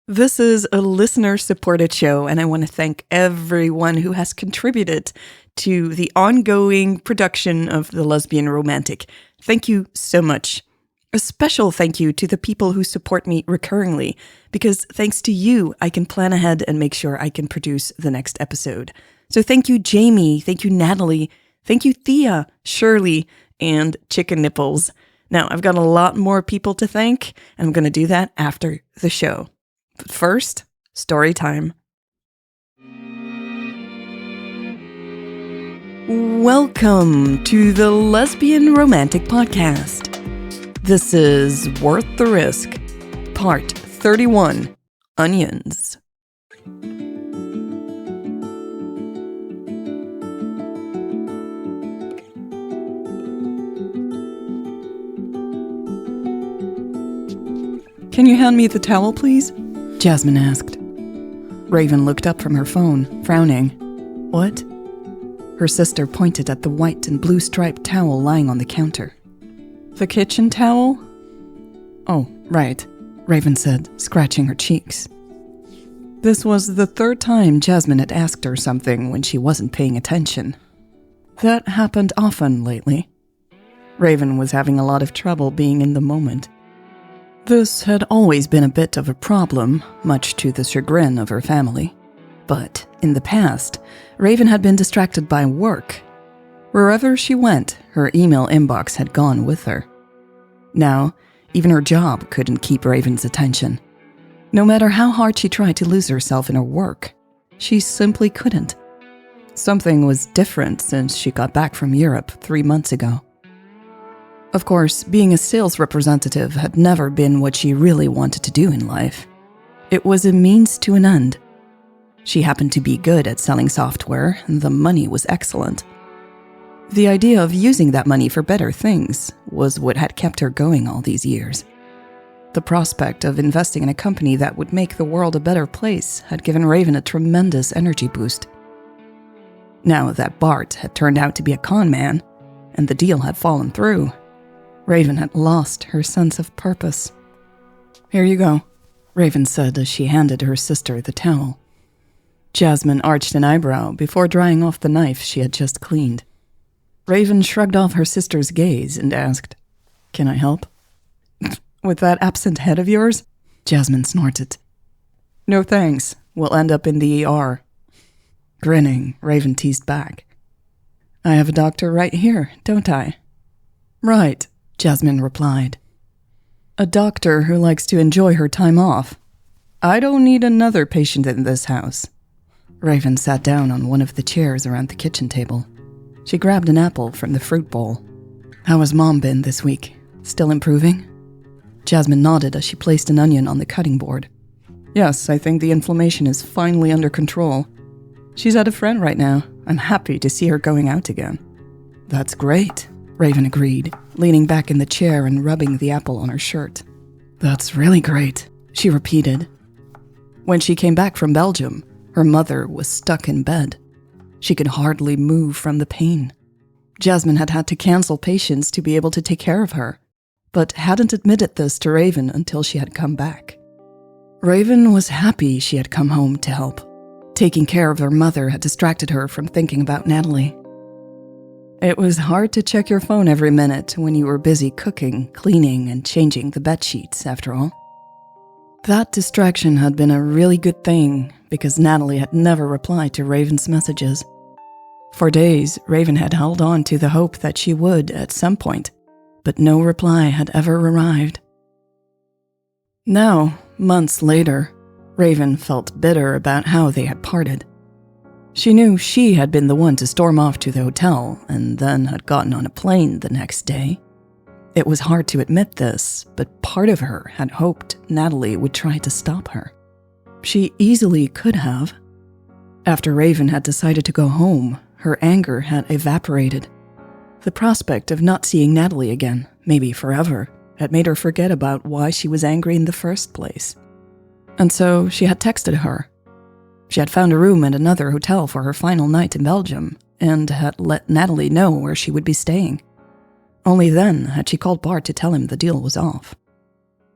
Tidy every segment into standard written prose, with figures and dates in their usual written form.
This is a listener-supported show, and I want to thank everyone who has contributed to the ongoing production of the Lesbian Romantic. Thank you so much. A special thank you to the people who support me recurringly, because thanks to you, I can plan ahead and make sure I can produce the next episode. So thank you, Jamie. Thank you, Natalie. Thank you, Thea, Shirley, and Chicken Nipples. Now, I've got a lot more people to thank, and I'm going to do that after the show. But first, story time. Welcome to the Lesbian Romantic Podcast. This is Worth the Risk, Part 31, Onions. Can you hand me the towel, please? Jasmine asked. Raven looked up from her phone, frowning. What? Her sister pointed at the white and blue striped towel lying on the counter. The kitchen towel? Oh, right, Raven said, scratching her cheeks. This was the third time Jasmine had asked her something when she wasn't paying attention. That happened often lately. Raven was having a lot of trouble being in the moment. This had always been a bit of a problem, much to the chagrin of her family. But in the past, Raven had been distracted by work. Wherever she went, her email inbox had gone with her. Now, even her job couldn't keep Raven's attention. No matter how hard she tried to lose herself in her work, she simply couldn't. Something was different since she got back from Europe 3 months ago. Of course, being a sales representative had never been what she really wanted to do in life. It was a means to an end. She happened to be good at selling software, and the money was excellent. The idea of using that money for better things was what had kept her going all these years. The prospect of investing in a company that would make the world a better place had given Raven a tremendous energy boost. Now that Bart had turned out to be a con man, and the deal had fallen through, Raven had lost her sense of purpose. Here you go, Raven said as she handed her sister the towel. Jasmine arched an eyebrow before drying off the knife she had just cleaned. Raven shrugged off her sister's gaze and asked, "Can I help?" "With that absent head of yours?" Jasmine snorted. "No thanks, we'll end up in the ER. Grinning, Raven teased back. "I have a doctor right here, don't I?" "Right," Jasmine replied. "A doctor who likes to enjoy her time off. I don't need another patient in this house." Raven sat down on one of the chairs around the kitchen table. She grabbed an apple from the fruit bowl. "How has Mom been this week? Still improving?" Jasmine nodded as she placed an onion on the cutting board. "Yes, I think the inflammation is finally under control. She's at a friend right now. I'm happy to see her going out again." "That's great," Raven agreed, leaning back in the chair and rubbing the apple on her shirt. "That's really great," she repeated. When she came back from Belgium, her mother was stuck in bed. She could hardly move from the pain. Jasmine had had to cancel patients to be able to take care of her, but hadn't admitted this to Raven until she had come back. Raven was happy she had come home to help. Taking care of her mother had distracted her from thinking about Natalie. It was hard to check your phone every minute when you were busy cooking, cleaning, and changing the bed sheets, after all. That distraction had been a really good thing because Natalie had never replied to Raven's messages. For days, Raven had held on to the hope that she would at some point, but no reply had ever arrived. Now, months later, Raven felt bitter about how they had parted. She knew she had been the one to storm off to the hotel and then had gotten on a plane the next day. It was hard to admit this, but part of her had hoped Natalie would try to stop her. She easily could have. After Raven had decided to go home, her anger had evaporated. The prospect of not seeing Natalie again, maybe forever, had made her forget about why she was angry in the first place. And so she had texted her. She had found a room at another hotel for her final night in Belgium and had let Natalie know where she would be staying. Only then had she called Bart to tell him the deal was off.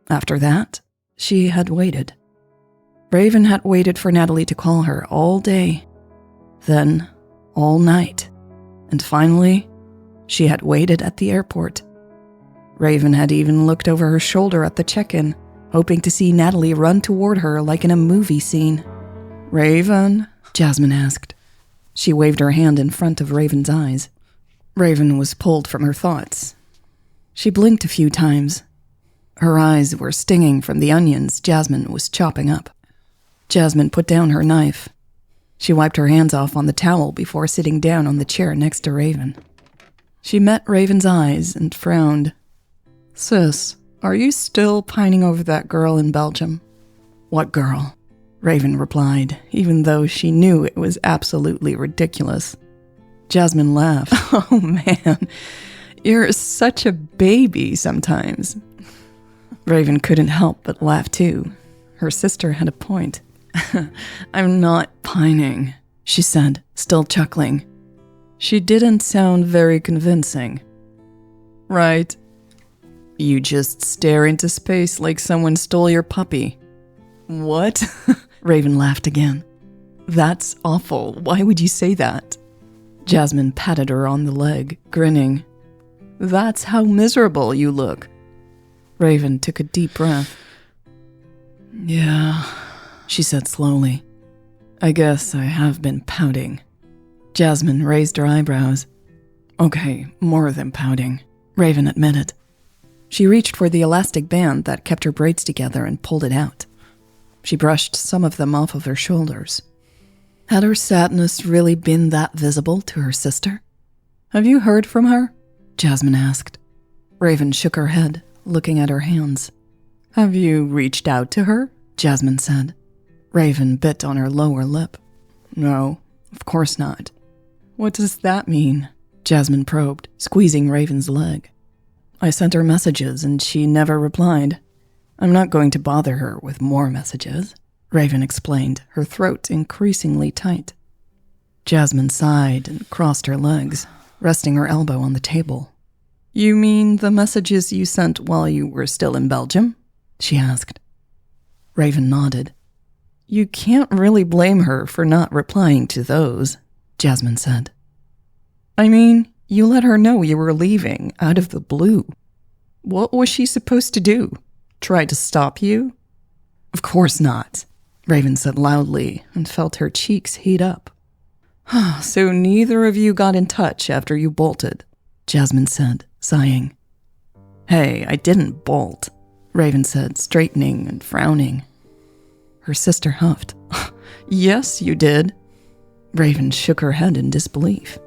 After that, she had waited. Raven had waited for Natalie to call her all day, then all night, and finally, she had waited at the airport. Raven had even looked over her shoulder at the check-in, hoping to see Natalie run toward her like in a movie scene. "Raven?" Jasmine asked. She waved her hand in front of Raven's eyes. Raven was pulled from her thoughts. She blinked a few times. Her eyes were stinging from the onions Jasmine was chopping up. Jasmine put down her knife. She wiped her hands off on the towel before sitting down on the chair next to Raven. She met Raven's eyes and frowned. "Sis, are you still pining over that girl in Belgium?" "What girl?" Raven replied, even though she knew it was absolutely ridiculous. Jasmine laughed. "Oh man, you're such a baby sometimes." Raven couldn't help but laugh too. Her sister had a point. "I'm not pining," she said, still chuckling. She didn't sound very convincing. "Right. You just stare into space like someone stole your puppy." "What?" Raven laughed again. "That's awful. Why would you say that?" Jasmine patted her on the leg, grinning. "That's how miserable you look." Raven took a deep breath. "Yeah," she said slowly. "I guess I have been pouting." Jasmine raised her eyebrows. "Okay, more than pouting," Raven admitted. She reached for the elastic band that kept her braids together and pulled it out. She brushed some of them off of her shoulders. Had her sadness really been that visible to her sister? "Have you heard from her?" Jasmine asked. Raven shook her head, looking at her hands. "Have you reached out to her?" Jasmine said. Raven bit on her lower lip. "No, of course not." "What does that mean?" Jasmine probed, squeezing Raven's leg. "I sent her messages and she never replied. I'm not going to bother her with more messages," Raven explained, her throat increasingly tight. Jasmine sighed and crossed her legs, resting her elbow on the table. "You mean the messages you sent while you were still in Belgium?" she asked. Raven nodded. "You can't really blame her for not replying to those," Jasmine said. "I mean, you let her know you were leaving out of the blue. What was she supposed to do? Try to stop you?" "Of course not," Raven said loudly and felt her cheeks heat up. "So neither of you got in touch after you bolted," Jasmine said, sighing. "Hey, I didn't bolt," Raven said, straightening and frowning. Her sister huffed. "Yes, you did." Raven shook her head in disbelief.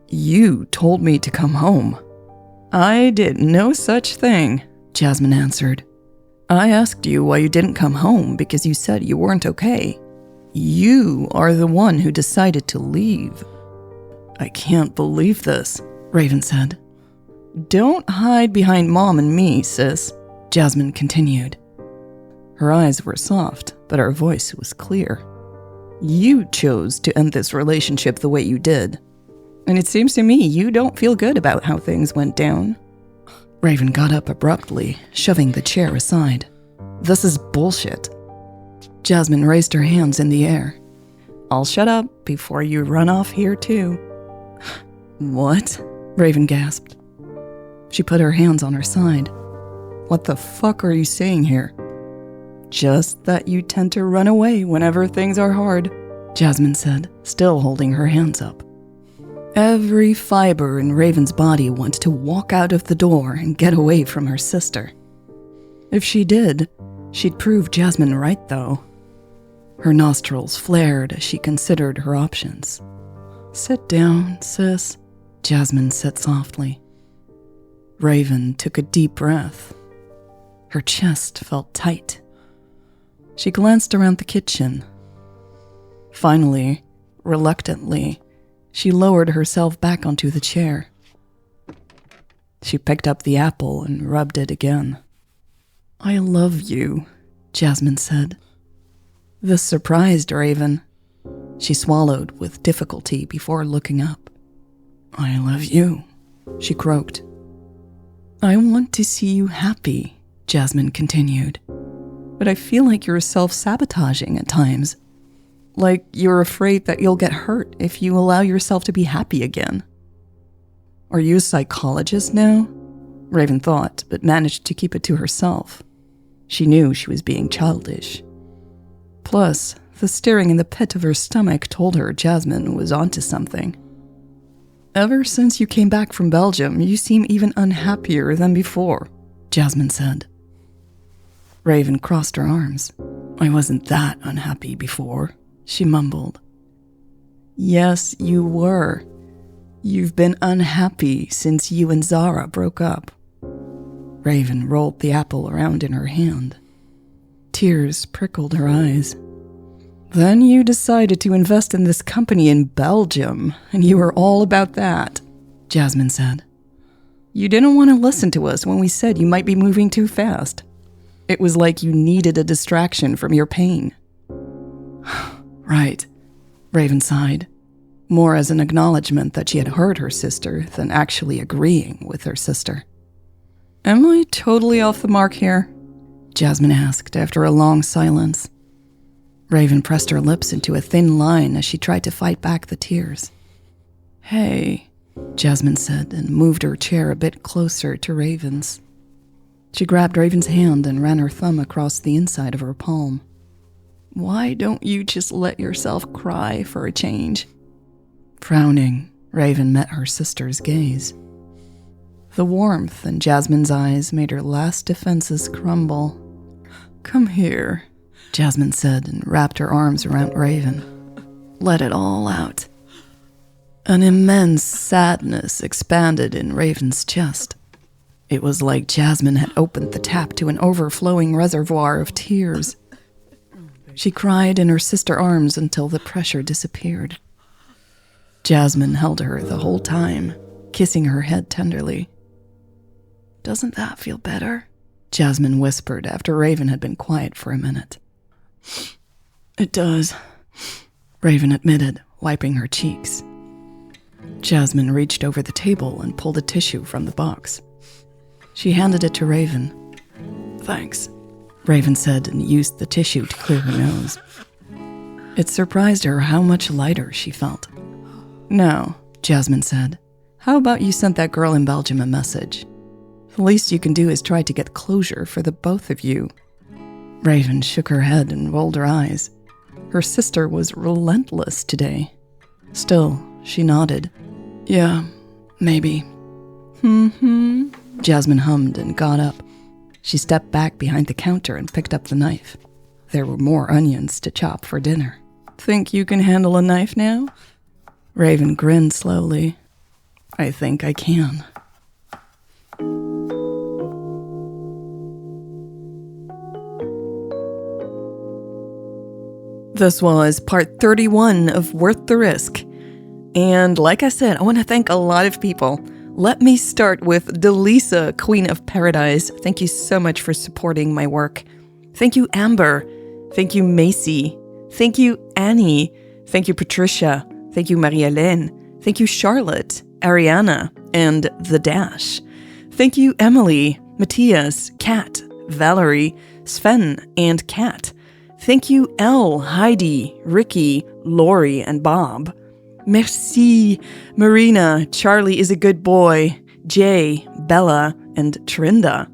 "You told me to come home." "I did no such thing," Jasmine answered. "I asked you why you didn't come home because you said you weren't okay. You are the one who decided to leave." "I can't believe this," Raven said. "Don't hide behind Mom and me, sis," Jasmine continued. Her eyes were soft, but her voice was clear. "You chose to end this relationship the way you did. And it seems to me you don't feel good about how things went down." Raven got up abruptly, shoving the chair aside. "This is bullshit." Jasmine raised her hands in the air. "I'll shut up before you run off here too." "What?" Raven gasped. She put her hands on her side. "What the fuck are you saying here?" "Just that you tend to run away whenever things are hard," Jasmine said, still holding her hands up. Every fiber in Raven's body wanted to walk out of the door and get away from her sister. If she did, she'd prove Jasmine right, though. Her nostrils flared as she considered her options. "Sit down, sis," Jasmine said softly. Raven took a deep breath. Her chest felt tight. She glanced around the kitchen. Finally, reluctantly, she lowered herself back onto the chair. She picked up the apple and rubbed it again. "I love you," Jasmine said. This surprised Raven. She swallowed with difficulty before looking up. "I love you," she croaked. "I want to see you happy," Jasmine continued. but I feel like you're self-sabotaging at times. Like you're afraid that you'll get hurt if you allow yourself to be happy again. Are you a psychologist now? Raven thought, but managed to keep it to herself. She knew she was being childish. Plus, the stirring in the pit of her stomach told her Jasmine was onto something. Ever since you came back from Belgium, you seem even unhappier than before, Jasmine said. Raven crossed her arms. I wasn't that unhappy before, she mumbled. Yes, you were. You've been unhappy since you and Zara broke up. Raven rolled the apple around in her hand. Tears prickled her eyes. Then you decided to invest in this company in Belgium, and you were all about that, Jasmine said. You didn't want to listen to us when we said you might be moving too fast. It was like you needed a distraction from your pain. Right, Raven sighed, more as an acknowledgement that she had hurt her sister than actually agreeing with her sister. Am I totally off the mark here? Jasmine asked after a long silence. Raven pressed her lips into a thin line as she tried to fight back the tears. Hey, Jasmine said and moved her chair a bit closer to Raven's. She grabbed Raven's hand and ran her thumb across the inside of her palm. Why don't you just let yourself cry for a change? Frowning, Raven met her sister's gaze. The warmth in Jasmine's eyes made her last defenses crumble. Come here, Jasmine said and wrapped her arms around Raven. Let it all out. An immense sadness expanded in Raven's chest. It was like Jasmine had opened the tap to an overflowing reservoir of tears. She cried in her sister's arms until the pressure disappeared. Jasmine held her the whole time, kissing her head tenderly. Doesn't that feel better? Jasmine whispered after Raven had been quiet for a minute. It does, Raven admitted, wiping her cheeks. Jasmine reached over the table and pulled a tissue from the box. She handed it to Raven. Thanks, Raven said and used the tissue to clear her nose. It surprised her how much lighter she felt. Now, Jasmine said, how about you sent that girl in Belgium a message? The least you can do is try to get closure for the both of you. Raven shook her head and rolled her eyes. Her sister was relentless today. Still, she nodded. Yeah, maybe. Jasmine hummed and got up. She stepped back behind the counter and picked up the knife. There were more onions to chop for dinner. Think you can handle a knife now? Raven grinned slowly. I think I can. This was part 31 of Worth the Risk. And like I said, I want to thank a lot of people. Let me start with Delisa, Queen of Paradise. Thank you so much for supporting my work. Thank you, Amber. Thank you, Macy. Thank you, Annie. Thank you, Patricia. Thank you, Marie-Hélène. Thank you, Charlotte, Ariana, and The Dash. Thank you, Emily, Matthias, Kat, Valerie, Sven, and Kat. Thank you, Elle, Heidi, Ricky, Lori, and Bob. Merci, Marina, Charlie is a good boy, Jay, Bella, and Trinda.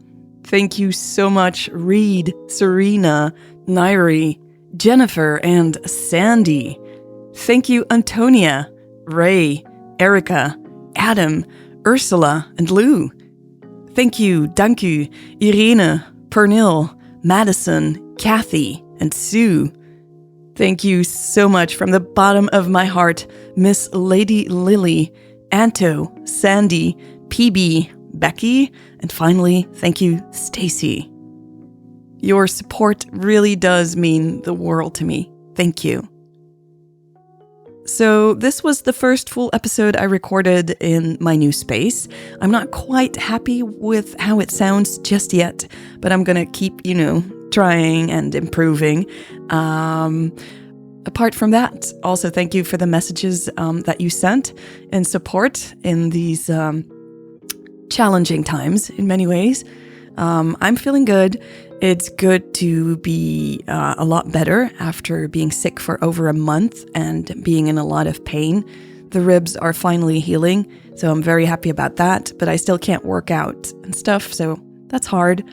Thank you so much, Reed, Serena, Nairi, Jennifer, and Sandy. Thank you, Antonia, Ray, Erica, Adam, Ursula, and Lou. Thank you, Danku, Irene, Pernil, Madison, Kathy, and Sue. Thank you so much from the bottom of my heart, Miss Lady Lily, Anto, Sandy, PB, Becky, and finally, thank you, Stacy. Your support really does mean the world to me. Thank you. So this was the first full episode I recorded in my new space. I'm not quite happy with how it sounds just yet, but I'm going to keep, trying and improving. Apart from that, also thank you for the messages that you sent in support in these challenging times in many ways. I'm feeling good. It's good to be a lot better after being sick for over a month and being in a lot of pain. The ribs are finally healing, so I'm very happy about that, but I still can't work out and stuff, so that's hard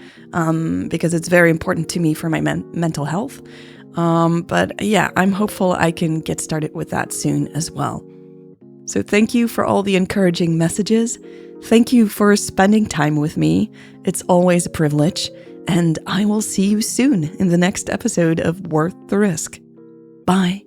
because it's very important to me for my mental health. But yeah, I'm hopeful I can get started with that soon as well. So thank you for all the encouraging messages. Thank you for spending time with me. It's always a privilege, and I will see you soon in the next episode of Worth the Risk. Bye.